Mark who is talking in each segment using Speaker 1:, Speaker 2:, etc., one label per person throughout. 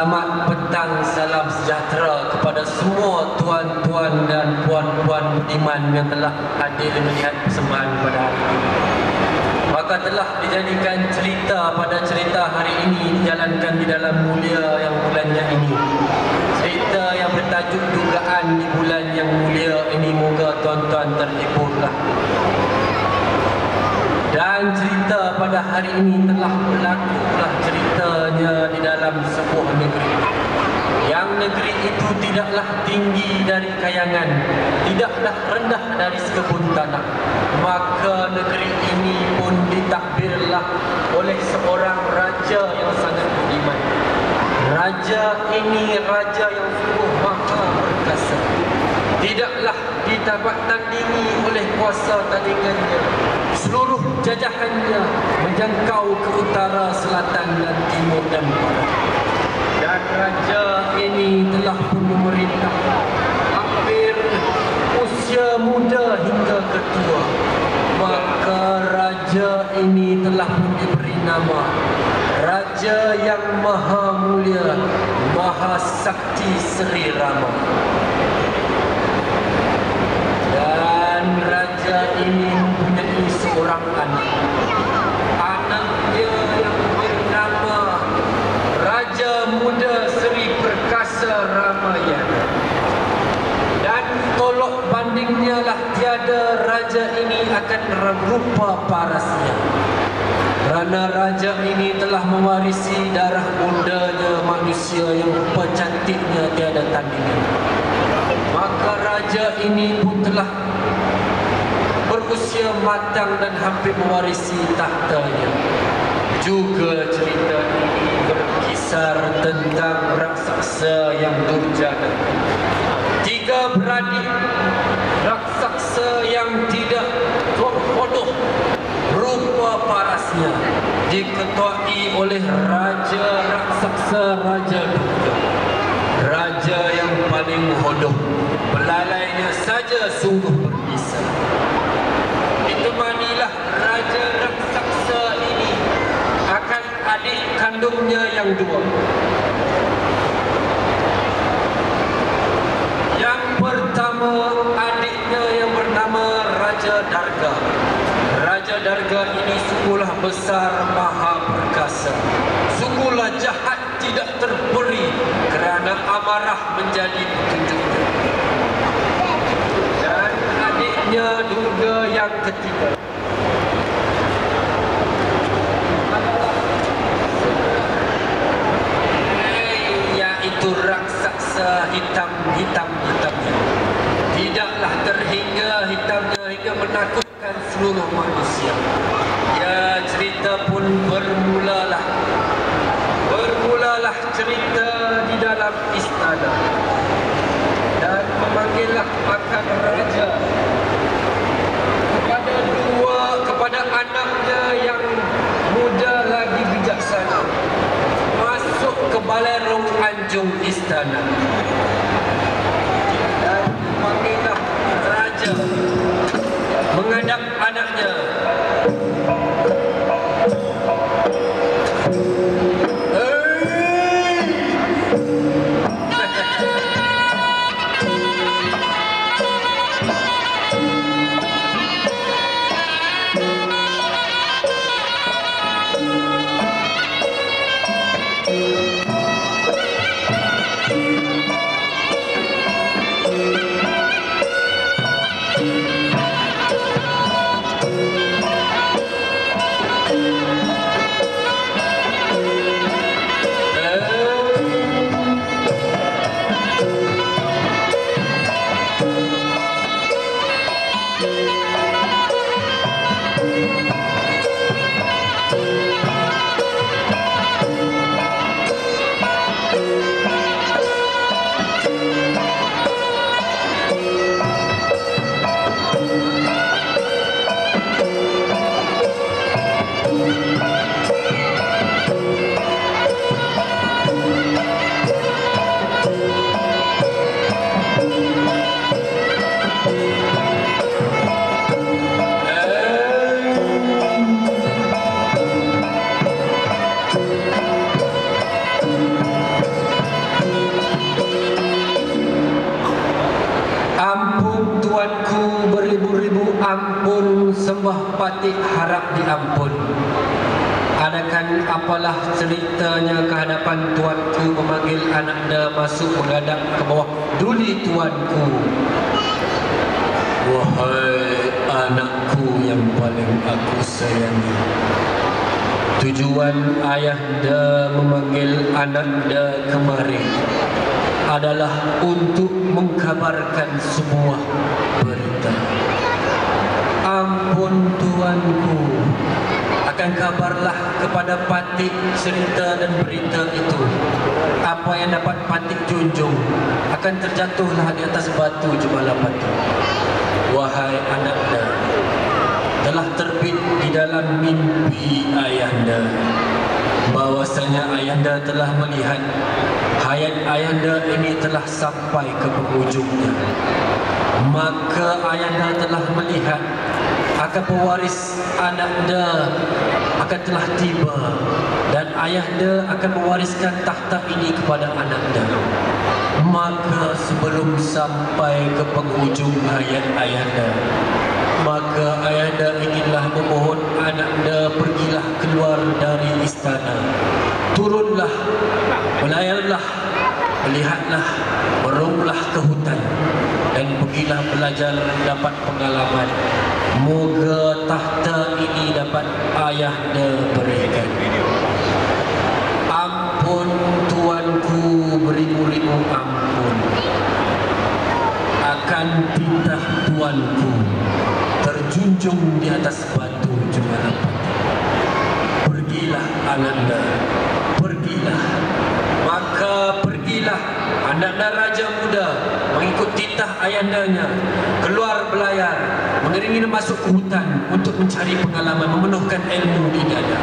Speaker 1: Selamat petang, salam sejahtera kepada semua tuan-tuan dan puan-puan budiman yang telah hadir melihat persembahan pada hari ini. Maka telah dijadikan cerita pada cerita hari ini dijalankan di dalam mulia yang bulannya ini. Cerita yang bertajuk dugaan di bulan yang mulia ini, moga tuan-tuan terhiburlah. Dan cerita pada hari ini telah berlakulah ceritanya di dalam sebuah negeri. Yang negeri itu tidaklah tinggi dari kayangan, tidaklah rendah dari sekebun tanah. Maka negeri ini pun ditakbirlah oleh seorang raja yang sangat budiman. Raja ini raja yang sungguh maha perkasa. Tidaklah ditabat tandingi oleh kuasa tandingannya. Seluruh jajahannya menjangkau ke utara, selatan dan timur dan barat. Dan raja ini telah pun memerintah hampir usia muda hingga ketua. Maka raja ini telah pun diberi nama Raja yang Maha Mulia, Maha Sakti Sri Rama. Dan raja ini mempunyai seorang anak. Anaknya yang bernama Raja Muda Sri Perkasa Ramayana. Dan tolok bandingnya lah tiada raja ini akan rupa parasnya. Kerana raja ini telah mewarisi darah bundanya manusia yang rupa cantiknya tiada tandingan. Maka raja ini pun telah berusia matang dan hampir mewarisi tahtanya. Juga cerita ini berkisar tentang raksasa yang durjana. 3 beradik raksasa yang tidak bodoh rupa parasnya diketuai oleh raja raksasa, Raja Durga. Raja yang paling hodoh, belalainya saja sungguh berbisa. Ditemanilah raja raksasa ini akan adik kandungnya yang 2. Yang pertama adiknya yang bernama Raja Darga. Raja Darga ini sungguhlah besar maha perkasa. Sungguhlah jahat tidak terperi kerana amarah menjadi petunjuknya. Dan adiknya Durga yang ketiga yaitu raksasa hitamnya. Tidaklah terhingga hitamnya hingga menakutkan seluruh manusia. Ya, cerita pun bermulalah cerita di dalam istana. Dan memanggillah akan raja kepada anaknya yang muda lagi bijaksana masuk ke balerong anjung istana. Dan memanggillah raja menghadap anaknya. sembah patik harap diampun. Adakan apalah ceritanya kehadapan tuanku memanggil anaknya masuk menghadap ke bawah duli tuanku. Wahai anakku yang paling aku sayangi, tujuan ayahnya memanggil anaknya kemari adalah untuk mengkabarkan sebuah berita. Ampun tuanku, akan kabarlah kepada patik cerita dan berita itu. Apa yang dapat patik junjung akan terjatuhlah di atas batu jemalah patik. Wahai anaknya, telah terbit di dalam mimpi ayahnya bahwasanya ayahnya telah melihat hayat ayahnya ini telah sampai ke penghujungnya. Maka ayahnya telah melihat akan pewaris anaknya akan telah tiba dan ayahnya akan mewariskan takhta ini kepada anaknya. Maka sebelum sampai ke penghujung hayat ayahnya, maka ayahnya inginlah memohon anaknya pergilah keluar dari istana. Turunlah, melayarlah, melihatlah, merunglah ke hutan dan pergilah belajar dapat pengalaman. Moga takhta ini dapat ayahnya berikan. Ampun tuanku, beribu-ribu ampun. Akan titah tuanku terjunjung di atas batu jemalah patik. Pergilah ananda, pergilah. Maka pergilah ananda raja muda mengikut titah ayandanya, keluar belayar, mengiringi masuk ke hutan untuk mencari pengalaman, memenuhkan ilmu di dada.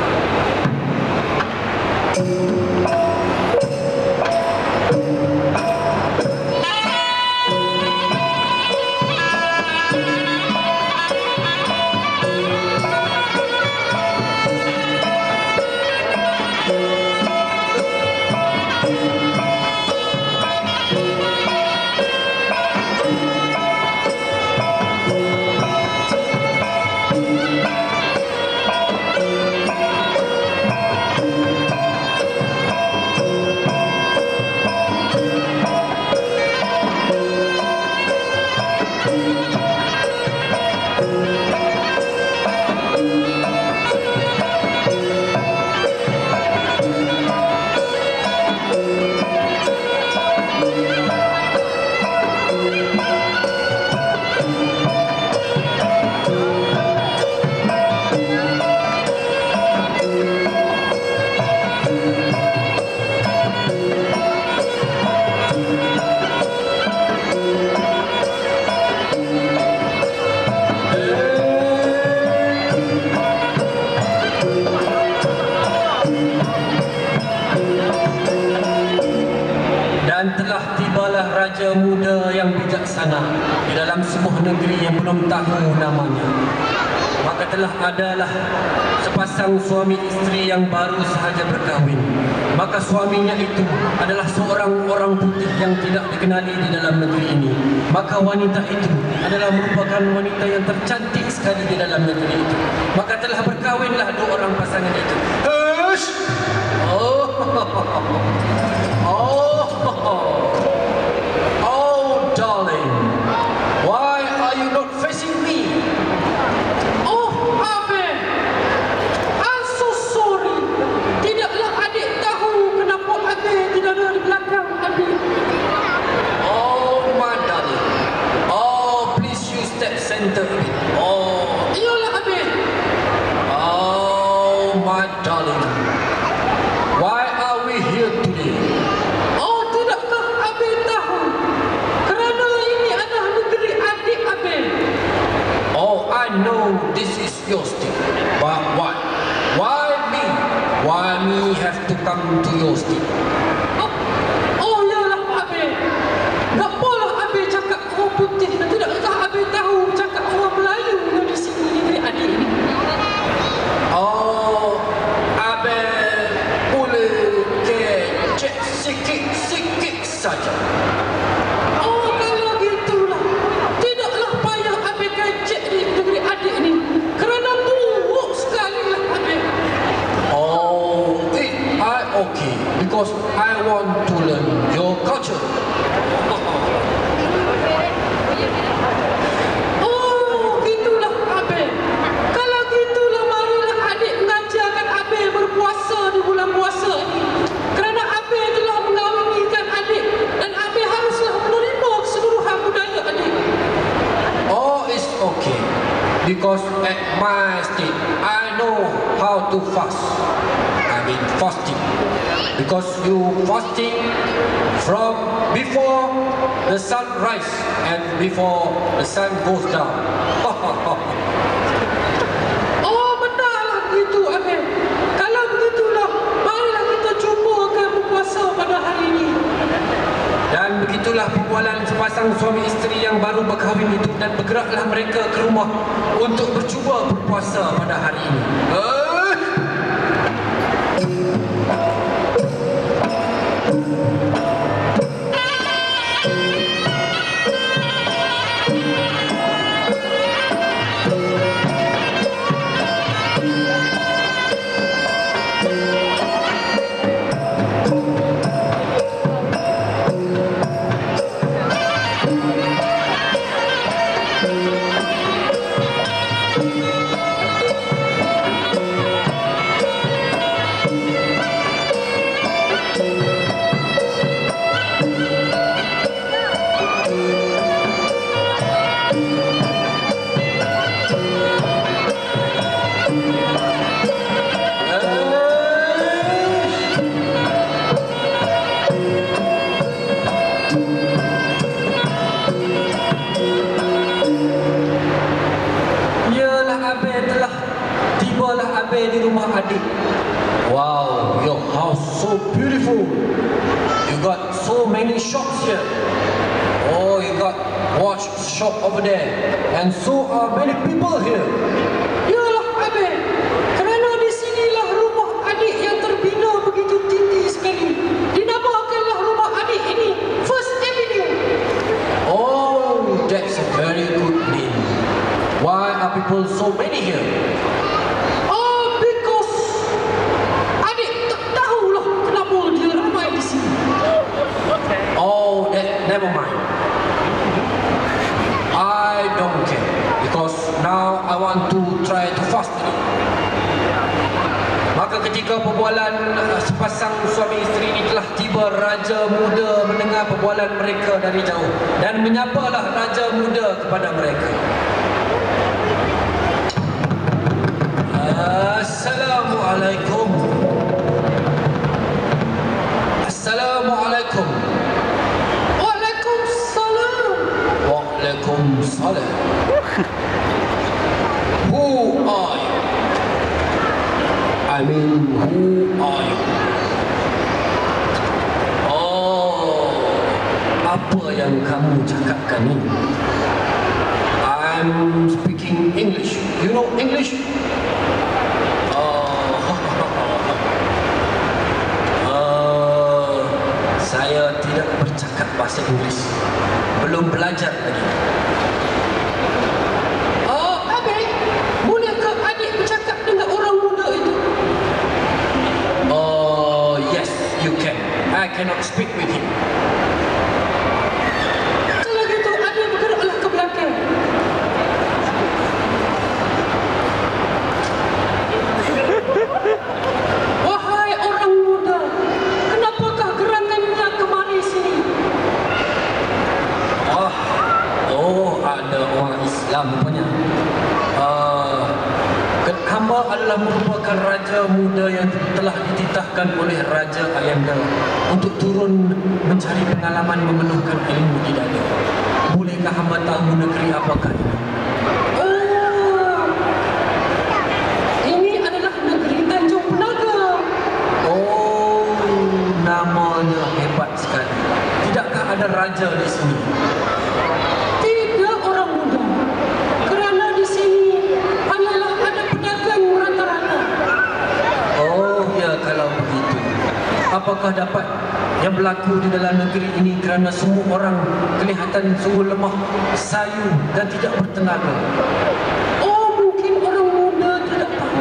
Speaker 1: Raja muda yang bijaksana di dalam sebuah negeri yang belum tahu namanya. Maka telah adalah sepasang suami isteri yang baru sahaja berkahwin. Maka suaminya itu adalah seorang orang putih yang tidak dikenali di dalam negeri ini. Maka wanita itu adalah merupakan wanita yang tercantik sekali di dalam negeri itu. Maka telah berkahwinlah dua orang pasangan itu. Hush! Darling, why are you not facing me?
Speaker 2: Oh, Abel, I'm so sorry. Tidaklah adik tahu kenapa Abel tidak ada di belakang adik.
Speaker 1: Oh, my darling. Oh, please you step center a bit. Oh,
Speaker 2: iyalah Abel.
Speaker 1: Oh, my darling. Why are we here today?
Speaker 2: Oh, tidakkah Abel tahu? Kerana ini adalah negeri adik Abel.
Speaker 1: Oh, I know this is your state. But what? Why me? Why me have to come to your state?
Speaker 2: Oh, yalah Abel. Tak apalah Abel cakap orang putih. Tidakkah Abel tahu cakap orang Melayu yang di sini negeri adik ini?
Speaker 1: Oh, Abel boleh kecek sikit-sikit saja.
Speaker 2: Oh, kalau gitulah. Tidaklah payah Abel kecek di negeri adik ni. Kerana
Speaker 1: okay because I want to learn your culture.
Speaker 2: Oh, gitulah Abe. Kalau gitulah marilah adik mengajarkan Abe berpuasa di bulan puasa ini. Kerana Abe telah mengawinikan adik dan Abe haruslah menerima keseluruhan budaya adik.
Speaker 1: Oh, it's okay because at my state I know how to fast. I mean fasting because you fasting from before the sun rise and before the sun goes down.
Speaker 2: Oh, benarlah begitu Abe. Kalau begitulah, marilah kita cubakan berpuasa pada hari ini.
Speaker 1: Dan begitulah perbualan sepasang suami isteri yang baru berkahwin itu, dan bergeraklah mereka ke rumah untuk bercuba berpuasa pada hari ini. Di rumah adik. Wow, your house so beautiful. You got so many shops here. Oh, you got watch shop over there, and so are many people here.
Speaker 2: Yalah Abe, kerana di sinilah rumah adik yang terbina begitu tinggi sekali. Dinamakanlah rumah adik ini First Avenue.
Speaker 1: Oh, that's a very good name. Why are people so many here? Oh, never mind. I don't care because now I want to try to fast today. Maka ketika perbualan sepasang suami isteri ini telah tiba, raja muda mendengar perbualan mereka dari jauh dan menyapalah raja muda kepada mereka. Assalamualaikum. Assalamualaikum.
Speaker 2: Waalaikumsalam.
Speaker 1: Waalaikumsalam. Who are you? I mean, who are you? Oh, apa yang kamu cakapkan ini? I'm speaking English. You know English? Saya tidak bercakap bahasa Inggeris. Belum belajar lagi.
Speaker 2: Oh, Abe, bolehkah adik bercakap dengan orang muda itu?
Speaker 1: Oh, yes, you can. I cannot speak with him.
Speaker 2: Kalau gitu, adik bergeraklah ke belakang. Wahai orang muda, kenapakah gerangannya kemari sini?
Speaker 1: Oh, ada orang Islam punya. Hamba adalah merupakan raja muda yang telah dititahkan oleh Raja Ayanda untuk turun mencari pengalaman memenuhkan ilmu di dalam. Bolehkah hamba tahu negeri apakah ini?
Speaker 2: Oh, ini adalah negeri Tanjung Penaga.
Speaker 1: Oh, namanya hebat sekali. Tidakkah ada raja di sini?
Speaker 2: Tidak, orang muda. Kerana di sini hanyalah ada pedagang rata-rata.
Speaker 1: Oh ya, kalau begitu, apakah dapat yang berlaku di dalam negeri ini kerana semua orang kelihatan sungguh lemah, sayu dan tidak bertenaga?
Speaker 2: Oh, mungkin orang muda tidak tahu.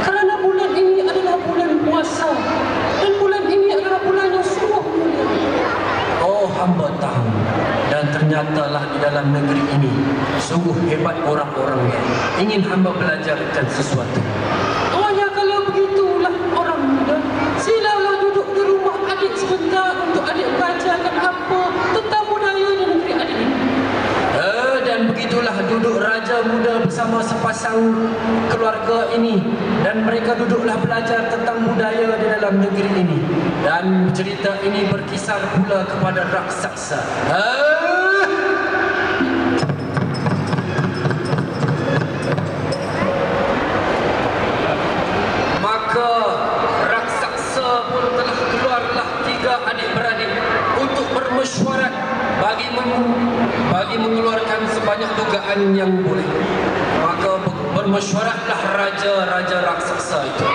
Speaker 2: Kerana bulan ini adalah bulan puasa dan bulan
Speaker 1: nyatalah di dalam negeri ini. Sungguh hebat orang-orangnya. Ingin hamba belajarkan sesuatu.
Speaker 2: Ya kalau begitulah orang muda, silalah duduk di rumah adik sebentar untuk adik belajarkan apa tentang budaya di negeri adik ini.
Speaker 1: Dan begitulah duduk raja muda bersama sepasang keluarga ini, dan mereka duduklah belajar tentang budaya di dalam negeri ini. Dan cerita ini berkisar pula kepada raksasa. Maka raksasa pun telah keluarlah 3 adik-beradik untuk bermesyuarat bagi mengeluarkan sebanyak dugaan yang boleh. Maka bermesyuaratlah raja-raja raksasa itu.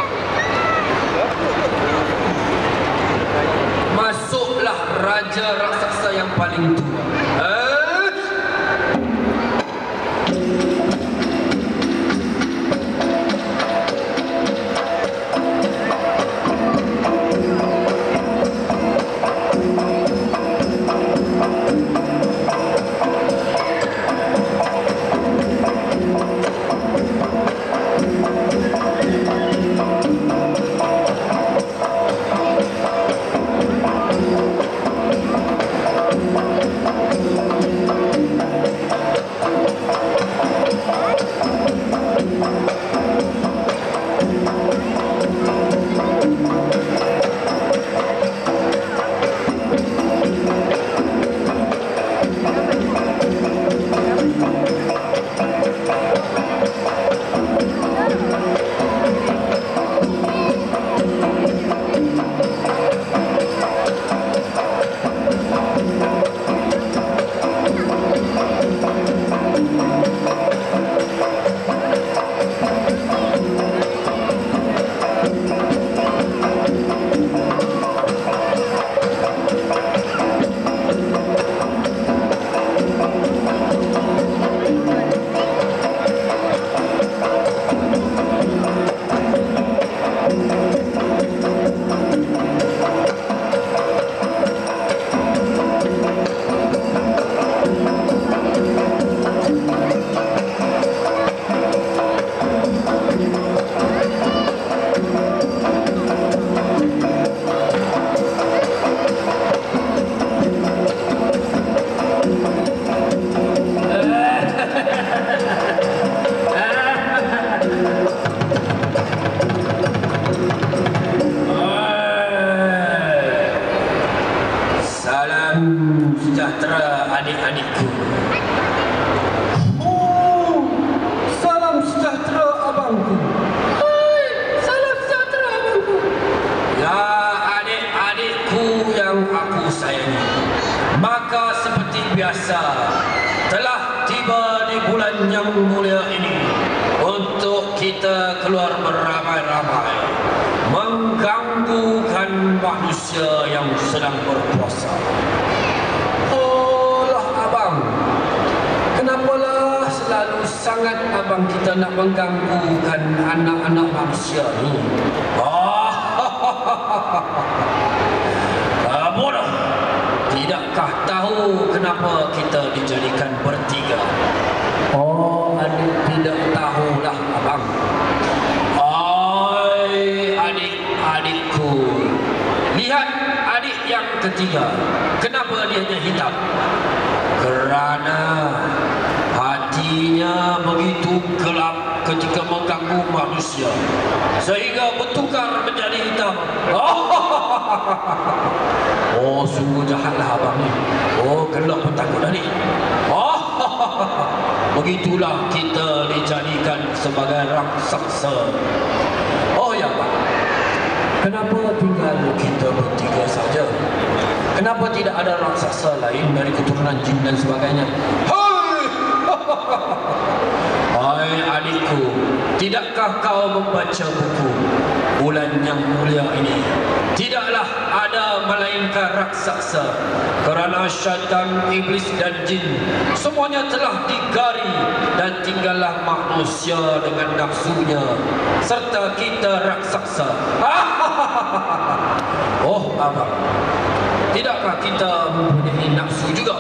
Speaker 1: Masuklah raja raksasa yang paling tua. Sejahtera adik-adikku. Salam sejahtera abangku.
Speaker 2: Hai, salam sejahtera abangku.
Speaker 1: Ya adik-adikku yang aku sayangi. Maka seperti biasa telah tiba di bulan yang mulia ini untuk kita keluar beramai-ramai mengganggukan manusia yang sedang berpuasa. Kenapalah selalu sangat abang kita nak mengganggukan anak-anak manusia ni? Bodoh! Tidakkah tahu kenapa kita dijadikan bertiga? Adik tidak tahulah abang. Adik-adikku, lihat adik yang ketiga. Kenapa dia hitam? Kerana hatinya begitu gelap ketika mengganggu manusia sehingga bertukar menjadi hitam. Sungguh jahatlah abang ni. Gelap pun takut tadi. Begitulah kita dijadikan sebagai raksasa. Ya Pak, kenapa tinggal kita bertiga saja? Kenapa tidak ada raksasa lain dari keturunan jin dan sebagainya? Hai adikku, tidakkah kau membaca buku bulan yang mulia ini? Tidaklah ada melainkan raksasa, kerana syaitan, iblis dan jin semuanya telah digari dan tinggallah manusia dengan nafsunya, serta kita raksasa. Abang, tidakkah kita mempunyai nafsu juga?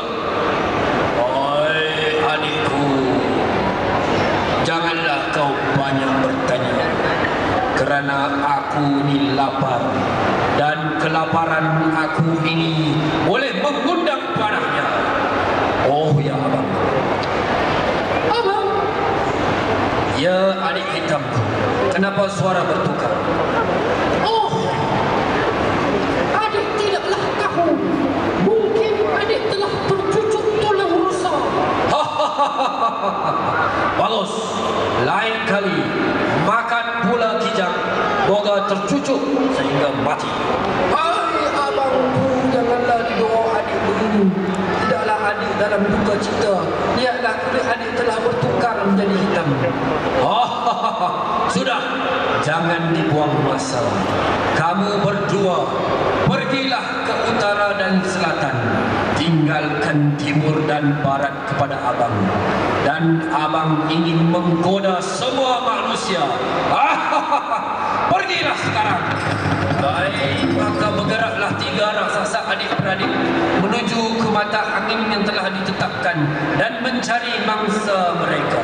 Speaker 1: kerana aku ni lapar dan kelaparan aku ini boleh mengundang panahnya. Oh ya abang.
Speaker 2: Abang?
Speaker 1: Ya adik hitamku, kenapa suara bertukar?
Speaker 2: Oh, adik tidaklah tahu. Mungkin adik telah tercucuk tulang rusa.
Speaker 1: Bagus, lain kali makan pula kijang, moga tercucuk sehingga mati.
Speaker 2: Hai abangku, janganlah didorong adik begini. Tidaklah adik dalam duka cita. Lihatlah kulit adik telah bertukar menjadi hitam.
Speaker 1: Sudah, jangan dibuang masa. Kamu berdua pergilah ke utara dan selatan, tinggalkan timur dan barat kepada abang. Dan abang ingin menggoda semua manusia. Pergilah sekarang. Baik, maka bergeraklah 3 raksasa adik-beradik menuju ke mata angin yang telah ditetapkan dan mencari mangsa mereka.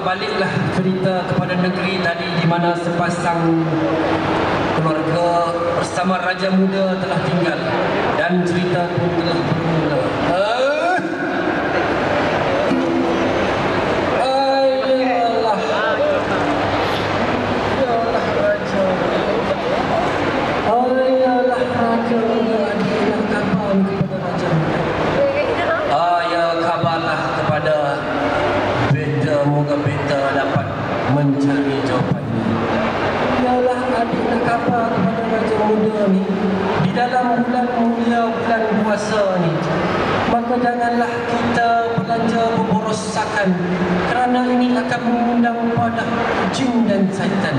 Speaker 1: Baliklah cerita kepada negeri tadi di mana sepasang keluarga bersama raja muda telah tinggal dan cerita pun telah bermula. Ayalah, ayalah raja, ayalah raja muda, adilah kabar kepada raja muda. Ya kabarlah kepada beta, moga beta dapat mencari jawapannya. Yalah adik nak khabar kepada raja muda ni, di dalam bulan mulia, bulan puasa ni, maka janganlah kita belanja berborosakan kerana ini akan mengundang pada jin dan syaitan.